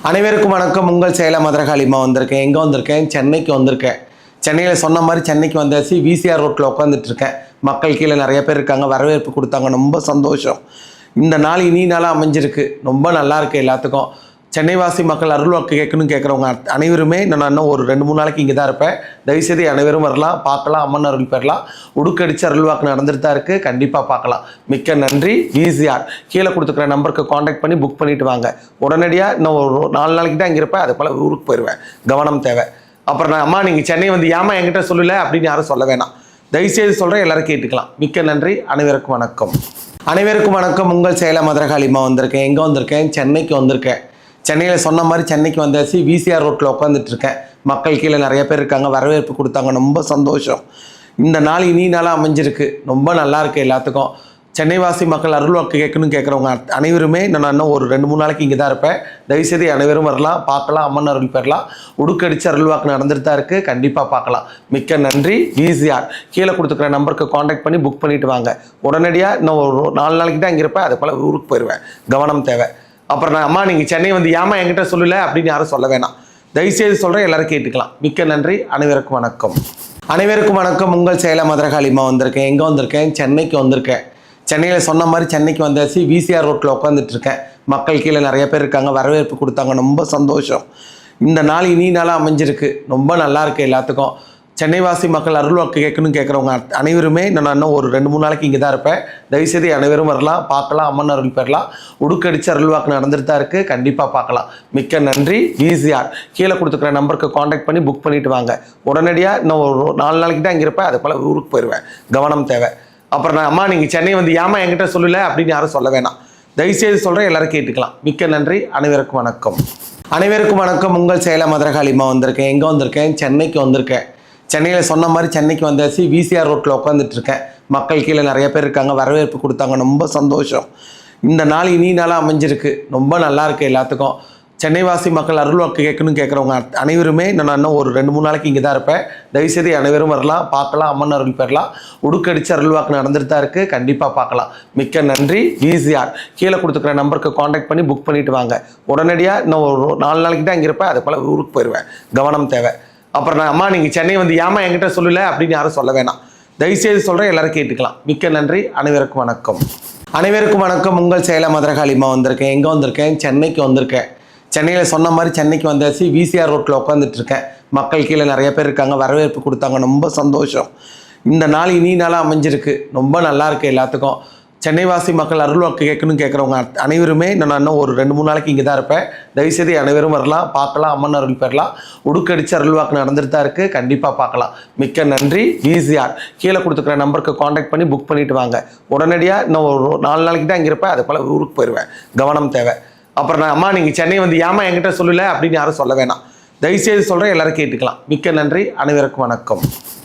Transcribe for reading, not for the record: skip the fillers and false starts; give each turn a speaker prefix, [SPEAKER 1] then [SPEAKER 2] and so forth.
[SPEAKER 1] அனைவருக்கும் வணக்கம். உங்கள் சேலம் மதுரகாளிமா வந்திருக்கேன். எங்கே வந்திருக்கேன்? சென்னைக்கு வந்திருக்கேன். சென்னையில் சொன்ன மாதிரி சென்னைக்கு வந்தாச்சு. விசிஆர் ரோட்டில் உட்காந்துட்டு இருக்கேன். மக்கள் கீழே நிறைய பேர் இருக்காங்க. வரவேற்பு கொடுத்தாங்க. ரொம்ப சந்தோஷம். இந்த நாள் இனி நாளாக அமைஞ்சிருக்கு. ரொம்ப நல்லா இருக்குது எல்லாத்துக்கும். சென்னை வாசி மக்கள் அருள்வாக்கு கேட்கணும்னு கேட்குறவங்க அனைவருமே நான் இன்னும் ஒரு 2-3 நாளைக்கு இங்கே தான் இருப்பேன். தயவுசெய்து அனைவரும் வரலாம், பார்க்கலாம், அம்மன் அருள் பெறலாம். உடுக்கடிச்சு அருள்வாக்கு நடந்துட்டு தான் இருக்குது. கண்டிப்பாக பார்க்கலாம். மிக்க நன்றி. விசிஆர் கீழே கொடுத்துக்கிற நம்பருக்கு காண்டாக்ட் பண்ணி புக் பண்ணிவிட்டு வாங்க. உடனடியாக இன்னும் ஒரு 4 நாளைக்கு தான் இங்கே இருப்பேன். அது போல் ஊருக்கு போயிடுவேன். கவனம் தேவை. அப்புறம் நான் அம்மா நீங்கள் சென்னை வந்து ஏமா என்கிட்ட சொல்லலை அப்படின்னு யாரும் சொல்ல வேணாம். தயவுசெய்து சொல்கிறேன், எல்லோரும் கேட்டுக்கலாம். மிக்க நன்றி. அனைவருக்கும் வணக்கம். அனைவருக்கும் வணக்கம். உங்கள் சேலம் மதுரகாளிமா வந்திருக்கேன். எங்கே வந்திருக்கேன்? சென்னைக்கு வந்திருக்கேன். சென்னையில் சொன்ன மாதிரி சென்னைக்கு வந்தாச்சு. விசிஆர் ரோட்டில் உட்காந்துட்டு இருக்கேன். மக்கள் கீழே நிறைய பேர் இருக்காங்க. வரவேற்பு கொடுத்தாங்க. ரொம்ப சந்தோஷம். இந்த நாள் இனி நாளாக அமைஞ்சிருக்கு. ரொம்ப நல்லா இருக்குது எல்லாத்துக்கும். சென்னை வாசி மக்கள் அருள்வாக்கு கேட்கணும்னு கேட்குறவங்க அனைவருமே நான் இன்னும் ஒரு 2-3 நாளைக்கு இங்கே தான் இருப்பேன். தயவுசெய்து அனைவரும் வரலாம், பார்க்கலாம், அம்மன் அருள் பெறலாம். உடுக்கடிச்சு அருள்வாக்கு நடந்துட்டு தான் இருக்குது. கண்டிப்பாக பார்க்கலாம். மிக்க நன்றி. விசிஆர் கீழே கொடுத்துக்கிற நம்பருக்கு காண்டாக்ட் பண்ணி புக் பண்ணிவிட்டு வாங்க. உடனடியாக இன்னும் ஒரு 4 நாளைக்கு தான் இங்கே இருப்பேன். அது போல் ஊருக்கு போயிடுவேன். கவனம் தேவை. அப்புறம் நான் அம்மா நீங்கள் சென்னை வந்து ஏமா என்கிட்ட சொல்லலை அப்படின்னு யாரும் சொல்ல வேணாம். தயவுசெய்து சொல்கிறேன், எல்லோரும் கேட்டுக்கலாம். மிக்க நன்றி. அனைவருக்கும் வணக்கம். அனைவருக்கும் வணக்கம். உங்கள் சேலம் மதுரகாளிமா வந்திருக்கேன். எங்கே வந்திருக்கேன்? சென்னைக்கு வந்திருக்கேன். சென்னையில் சொன்ன மாதிரி சென்னைக்கு வந்தாச்சு. விசிஆர் ரோட்டில் உட்காந்துட்டு இருக்கேன். மக்கள் கீழே நிறைய பேர் இருக்காங்க. வரவேற்பு கொடுத்தாங்க. ரொம்ப சந்தோஷம். இந்த நாள் இனி நாளாக அமைஞ்சிருக்கு. ரொம்ப நல்லா இருக்குது எல்லாத்துக்கும். சென்னை வாசி மக்கள் அருள்வாக்கு கேட்கணும்னு கேட்குறவங்க அனைவருமே நான் இன்னும் ஒரு 2-3 நாளைக்கு இங்கே தான் இருப்பேன். தயவுசெய்து அனைவரும் வரலாம், பார்க்கலாம், அம்மன் அருள் பெறலாம். உடுக்கடிச்சு அருள்வாக்கு நடந்துட்டு தான் இருக்குது. கண்டிப்பாக பார்க்கலாம். மிக்க நன்றி. விசிஆர் கீழே கொடுத்துக்கிற நம்பருக்கு காண்டாக்ட் பண்ணி புக் பண்ணிவிட்டு வாங்க. உடனடியாக இன்னும் ஒரு 4 நாளைக்கு தான் இங்கே இருப்பேன். அது போல் ஊருக்கு போயிடுவேன். கவனம் தேவை. அப்புறம் நான் அம்மா நீங்கள் சென்னை வந்து ஏமா என்கிட்ட சொல்லலை அப்படின்னு யாரும் சொல்ல வேணாம். தயவுசெய்து சொல்கிறேன், எல்லோரும் கேட்டுக்கலாம். மிக்க நன்றி. அனைவருக்கும் வணக்கம். அனைவருக்கும் வணக்கம். உங்கள் சேலம் மதுரகாளிமா வந்திருக்கேன். எங்கே வந்திருக்கேன்? சென்னைக்கு வந்திருக்கேன். சென்னையில் சொன்ன மாதிரி சென்னைக்கு வந்தாச்சு. விசிஆர் ரோட்டில் உட்காந்துட்டு இருக்கேன். மக்கள் கீழே நிறைய பேர் இருக்காங்க. வரவேற்பு கொடுத்தாங்க. ரொம்ப சந்தோஷம். இந்த நாள் இனி நாளாக அமைஞ்சிருக்கு. ரொம்ப நல்லா இருக்குது எல்லாத்துக்கும். சென்னை வாசி மக்கள் அருள்வாக்கு கேட்கணும்னு கேட்குறவங்க அனைவருமே நான் இன்னும் ஒரு 2-3 நாளைக்கு இங்கே தான் இருப்பேன். தயவுசெய்து அனைவரும் வரலாம், பார்க்கலாம், அம்மன் அருள் பெறலாம். உடுக்கடிச்சு அருள்வாக்கு நடந்துட்டு தான் இருக்குது. கண்டிப்பாக பார்க்கலாம். மிக்க நன்றி. விசிஆர் கீழே கொடுத்துக்கிற நம்பருக்கு காண்டாக்ட் பண்ணி புக் பண்ணிவிட்டு வாங்க. உடனடியாக இன்னும் ஒரு 4 நாளைக்கு தான் இங்கே இருப்பேன். அது போல் ஊருக்கு போயிடுவேன். கவனம் தேவை. அப்புறம் நான் அம்மா நீங்கள் சென்னை வந்து ஏமா என்கிட்ட சொல்லலை அப்படின்னு யாரும் சொல்ல வேணாம். தயவுசெய்து சொல்கிறேன், எல்லோரும் கேட்டுக்கலாம். மிக்க நன்றி. அனைவருக்கும் வணக்கம். அனைவருக்கும் வணக்கம். உங்கள் சேலம் மதுரகாளிமா வந்திருக்கேன். எங்கே வந்திருக்கேன்? சென்னைக்கு வந்திருக்கேன். சென்னையில் சொன்ன மாதிரி சென்னைக்கு வந்தாச்சு. விசிஆர் ரோட்டில் உட்காந்துட்டு இருக்கேன். மக்கள் கீழே நிறைய பேர் இருக்காங்க. வரவேற்பு கொடுத்தாங்க. ரொம்ப சந்தோஷம். இந்த நாள் இனி நாளாக அமைஞ்சிருக்கு. ரொம்ப நல்லா இருக்குது எல்லாத்துக்கும். சென்னை வாசி மக்கள் அருள்வாக்கு கேட்கணும்னு கேட்குறவங்க அனைவருமே நான் இன்னும் ஒரு 2-3 நாளைக்கு இங்கே தான் இருப்பேன். தயவுசெய்து அனைவரும் வரலாம், பார்க்கலாம், அம்மன் அருள் பெறலாம். உடுக்கடிச்சு அருள்வாக்கு நடந்துட்டு தான் இருக்குது. கண்டிப்பாக பார்க்கலாம். மிக்க நன்றி. விசிஆர் கீழே கொடுத்துக்கிற நம்பருக்கு காண்டாக்ட் பண்ணி புக் பண்ணிவிட்டு வாங்க. உடனடியாக இன்னும் ஒரு 4 நாளைக்கு தான் இங்கே இருப்பேன். அது போல் ஊருக்கு போயிடுவேன். கவனம் தேவை. அப்புறம் நான் அம்மா நீங்கள் சென்னை வந்து ஏமா என்கிட்ட சொல்லலை அப்படின்னு யாரும் சொல்ல வேணாம். தயவுசெய்து சொல்கிறேன், எல்லோரும் கேட்டுக்கலாம். மிக்க நன்றி. அனைவருக்கும் வணக்கம்.